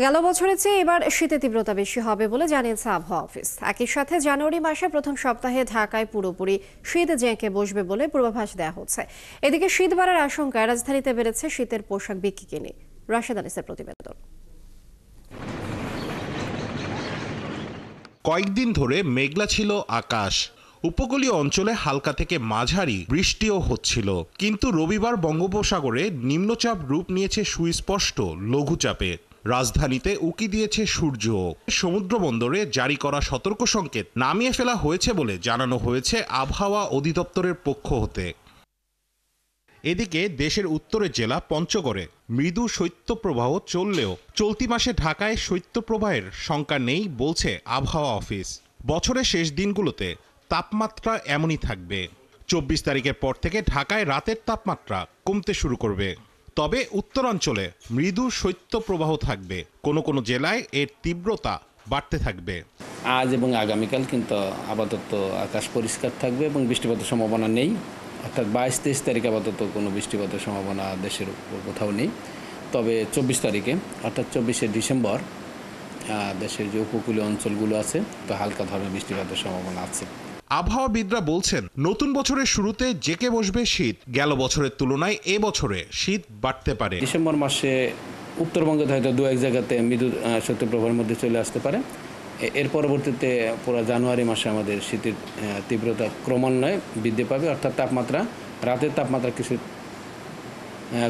গেল বছরের চেয়ে এবার শীতের তীব্রতা বেশি হবে বলে জানিয়েছে আবহাওয়া অফিস। একই সাথে জানুয়ারি মাসের প্রথম সপ্তাহে ঢাকায় পুরোপুরি শীত জেঁকে বসবে বলে পূর্বাভাস দেওয়া হচ্ছে। এদিকে শীত বাড়ার আশঙ্কায় রাজধানীতে বেড়েছে শীতের পোশাক বিক্রি কিনে। রাশেদ আনিসের প্রতিবেদন। কয়েকদিন ধরে মেঘলা ছিল আকাশ। উপকূলীয় অঞ্চলে হালকা থেকে মাঝারি বৃষ্টিও হচ্ছিল, কিন্তু রবিবার বঙ্গোপসাগরে নিম্নচাপ রূপ নিয়েছে সুস্পষ্ট লঘুচাপে। রাজধানীতে উকি দিয়েছে সূর্য। সমুদ্র বন্দরে জারি করা সতর্ক সংকেত নামিয়ে ফেলা হয়েছে বলে জানানো হয়েছে আবহাওয়া অধিদপ্তরের পক্ষ হতে। এদিকে দেশের উত্তরের জেলা পঞ্চগড়ে মৃদু শৈত্যপ্রবাহ চললেও চলতি মাসে ঢাকায় শৈত্যপ্রবাহের শঙ্কা নেই বলছে আবহাওয়া অফিস। বছরের শেষ দিনগুলোতে তাপমাত্রা এমনই থাকবে। 24 তারিখের পর থেকে ঢাকায় রাতের তাপমাত্রা কমতে শুরু করবে। তবে উত্তরাঞ্চলে মৃদু শৈত্যপ্রবাহ থাকবে, কোনো কোনো জেলায় এর তীব্রতা বাড়তে থাকবে। আজ এবং আগামীকাল কিন্তু আপাতত আকাশ পরিষ্কার থাকবে এবং বৃষ্টিপাতের সম্ভাবনা নেই। অর্থাৎ 22-23 তারিখ আপাতত কোনো বৃষ্টিপাতের সম্ভাবনা দেশের কোথাও নেই। তবে 24 তারিখে অর্থাৎ 24শে ডিসেম্বর দেশের যে উপকূলীয় অঞ্চলগুলো আছে তো হালকা ধরনের বৃষ্টিপাতের সম্ভাবনা আছে। আবহাওয়াবিদরা বলছেন, নতুন বছরের শুরুতে জেঁকে বসবে শীত। গেল বছরের তুলনায় এ বছরে শীত বাড়তে পারে। ডিসেম্বর মাসে উত্তরবঙ্গে হয়তো দু এক জায়গাতে মৃদু শৈত্যপ্রবাহের মধ্যে চলে আসতে পারে। এর পরবর্তীতে পুরো জানুয়ারি মাসে আমাদের শীতের তীব্রতা ক্রমান্বয়ে বৃদ্ধি পাবে। অর্থাৎ তাপমাত্রা, রাতের তাপমাত্রা কিছু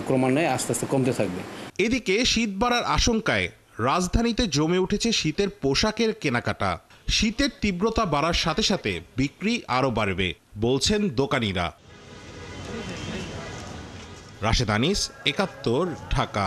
ক্রমান্বয়ে আস্তে আস্তে কমতে থাকবে। এদিকে শীত বাড়ার আশঙ্কায় রাজধানীতে জমে উঠেছে শীতের পোশাকের কেনাকাটা। শীতের তীব্রতা বাড়ার সাথে সাথে বিক্রি আরও বাড়বে বলছেন দোকানিরা। রাশেদ আনিস, ৭১, ঢাকা।